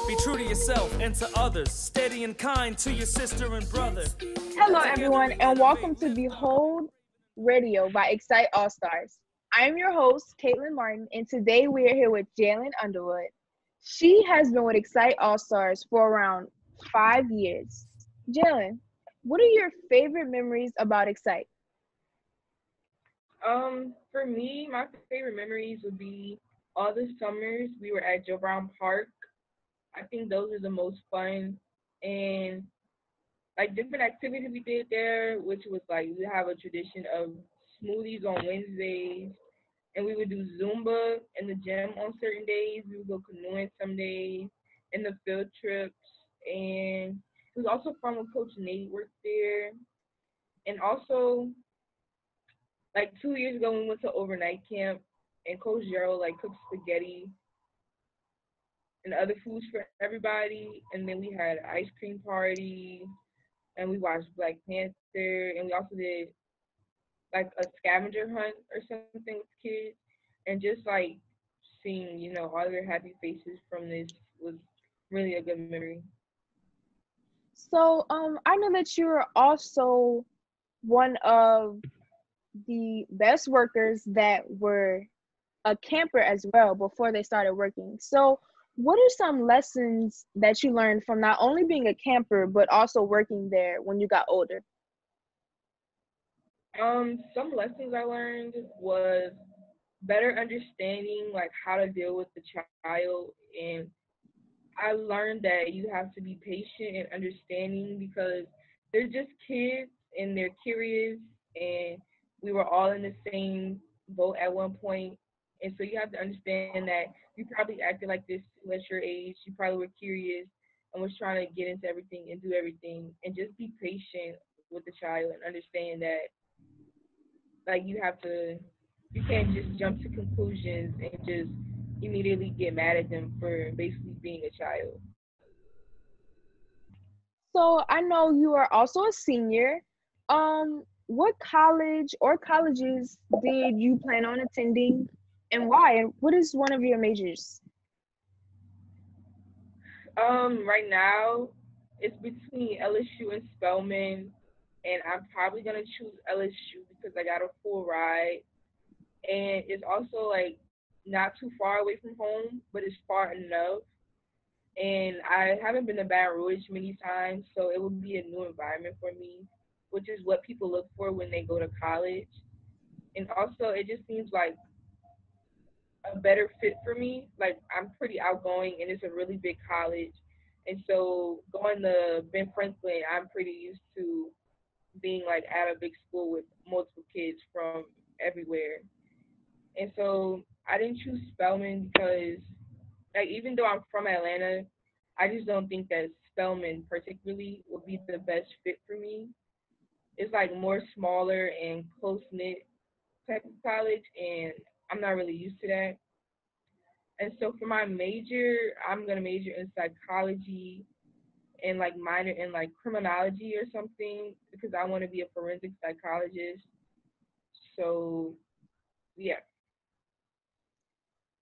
Be true to yourself and to others. Steady and kind to your sister and brother. Hello, everyone, and welcome to Behold Radio by Excite All Stars. I'm your host, Katelyn Martin, and today we are here with Jalyn Underwood. She has been with Excite All Stars for around 5 years. Jalyn, what are your favorite memories about Excite? For me, my favorite memories would be all the summers we were at Joe Brown Park. I think those are the most fun, and like different activities we did there, which was like we have a tradition of smoothies on Wednesdays, and we would do Zumba in the gym on certain days. We would go canoeing some days, and the field trips, and it was also fun when Coach Nate worked there, and also like 2 years ago we went to overnight camp, and Coach Gerald like cooked spaghetti and other foods for everybody, and then we had an ice cream party, and we watched Black Panther, and we also did like a scavenger hunt or something with kids, and just like seeing all their happy faces from this was really a good memory. So, I know that you're also one of the best workers that were a camper as well before they started working. So, what are some lessons that you learned from not only being a camper but also working there when you got older? Some lessons I learned was better understanding like how to deal with the child, and I learned that you have to be patient and understanding because they're just kids and they're curious, and we were all in the same boat at one point. And so you have to understand that you probably acted like this too at your age. You probably were curious and was trying to get into everything and do everything, and just be patient with the child and understand that like you can't just jump to conclusions and just immediately get mad at them for basically being a child. So I know you are also a senior. What college or colleges did you plan on attending and why? And what is one of your majors? Right now it's between LSU and Spelman, and I'm probably gonna choose LSU because I got a full ride, and it's also like not too far away from home, but it's far enough. And I haven't been to Baton Rouge many times, so it would be a new environment for me, which is what people look for when they go to college. And also, it just seems like a better fit for me. Like I'm pretty outgoing, and it's a really big college, and so going to Ben Franklin, I'm pretty used to being like at a big school with multiple kids from everywhere. And so I didn't choose Spelman because like even though I'm from Atlanta, I just don't think that Spelman particularly would be the best fit for me. It's like more smaller and close knit type of college, and I'm not really used to that. And so for my major, I'm gonna major in psychology and like minor in like criminology or something because I want to be a forensic psychologist. So yeah.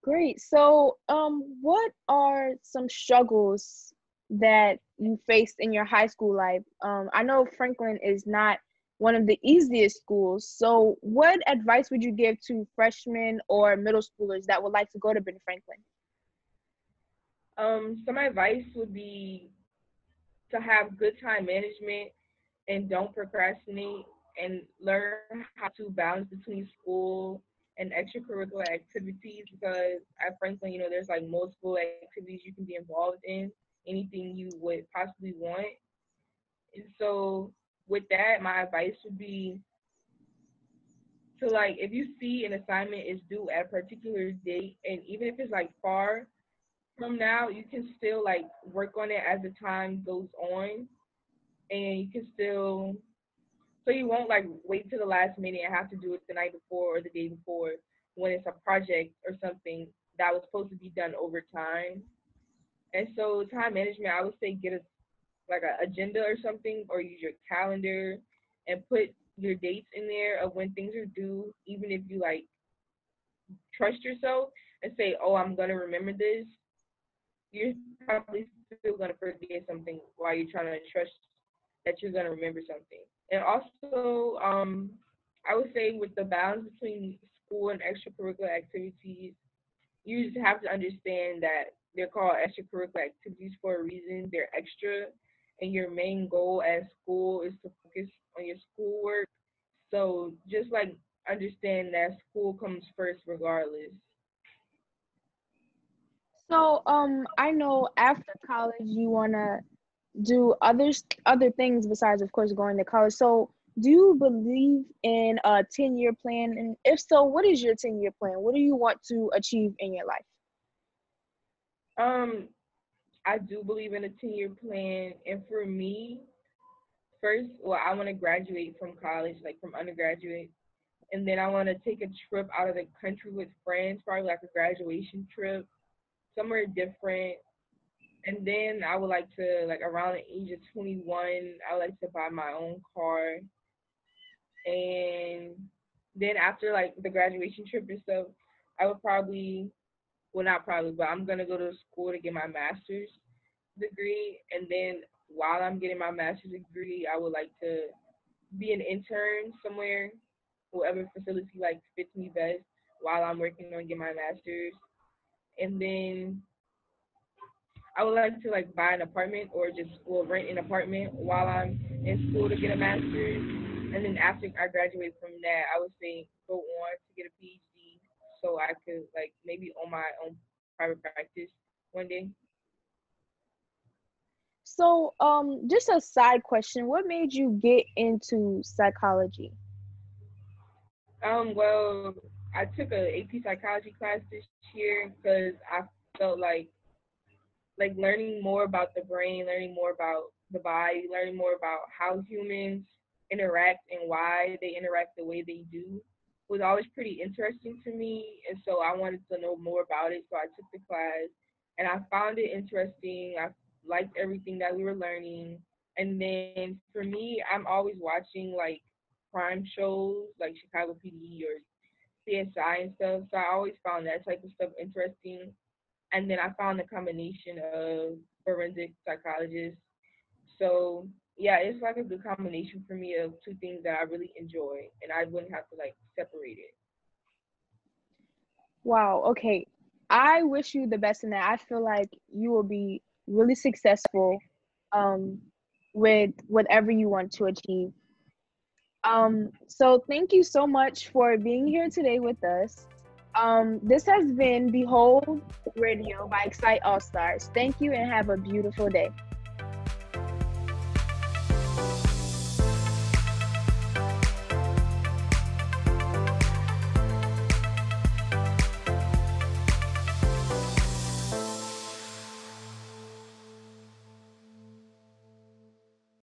Great. So, what are some struggles that you faced in your high school life? I know Franklin is not one of the easiest schools. So, what advice would you give to freshmen or middle schoolers that would like to go to Ben Franklin? Some advice would be to have good time management and don't procrastinate, and learn how to balance between school and extracurricular activities because at Franklin, there's like multiple activities you can be involved in, anything you would possibly want. And so with that, my advice would be to like if you see an assignment is due at a particular date, and even if it's like far from now, you can still like work on it as the time goes on, and you can still so you won't like wait to the last minute and have to do it the night before or the day before when it's a project or something that was supposed to be done over time. And so time management, I would say get a like an agenda or something, or use your calendar and put your dates in there of when things are due, even if you like trust yourself and say, oh, I'm gonna remember this. you're probably still gonna forget something while you're trying to trust that you're gonna remember something. And also, I would say with the balance between school and extracurricular activities, you just have to understand that they're called extracurricular activities for a reason. They're extra, and your main goal at school is to focus on your schoolwork. So just like understand that school comes first regardless. So, I know after college you wanna do other things besides, of course, going to college. So, do you believe in a 10-year plan? And if so, what is your 10-year plan? What do you want to achieve in your life? Um, I do believe in a 10-year plan, and for me, first, well, I want to graduate from college, like from undergraduate, and then I want to take a trip out of the country with friends, probably like a graduation trip, somewhere different. And then I would like to, like around the age of 21, I would like to buy my own car. And then after like the graduation trip and stuff, I would probably, well, not probably, but I'm gonna go to school to get my master's degree. And then while I'm getting my master's degree, I would like to be an intern somewhere, whatever facility like fits me best while I'm working on getting my master's. And then I would like to like buy an apartment or just well rent an apartment while I'm in school to get a master's. And then after I graduate from that, I would say go on to get a PhD so I could like maybe own my own private practice one day. So, just a side question: what made you get into psychology? Well, I took a AP psychology class this year because I felt like learning more about the brain, learning more about the body, learning more about how humans interact and why they interact the way they do was always pretty interesting to me. And so I wanted to know more about it. So I took the class and I found it interesting. I liked everything that we were learning. And then for me, I'm always watching like crime shows like Chicago PD or CSI and stuff. So I always found that type of stuff interesting. And then I found the combination of forensic psychologist. So yeah, it's like a good combination for me of two things that I really enjoy, and I wouldn't have to like separate it. Wow, okay. I wish you the best in that. I feel like you will be really successful um with whatever you want to achieve. So thank you so much for being here today with us. This has been Behold Radio by Excite All Stars. Thank you and have a beautiful day.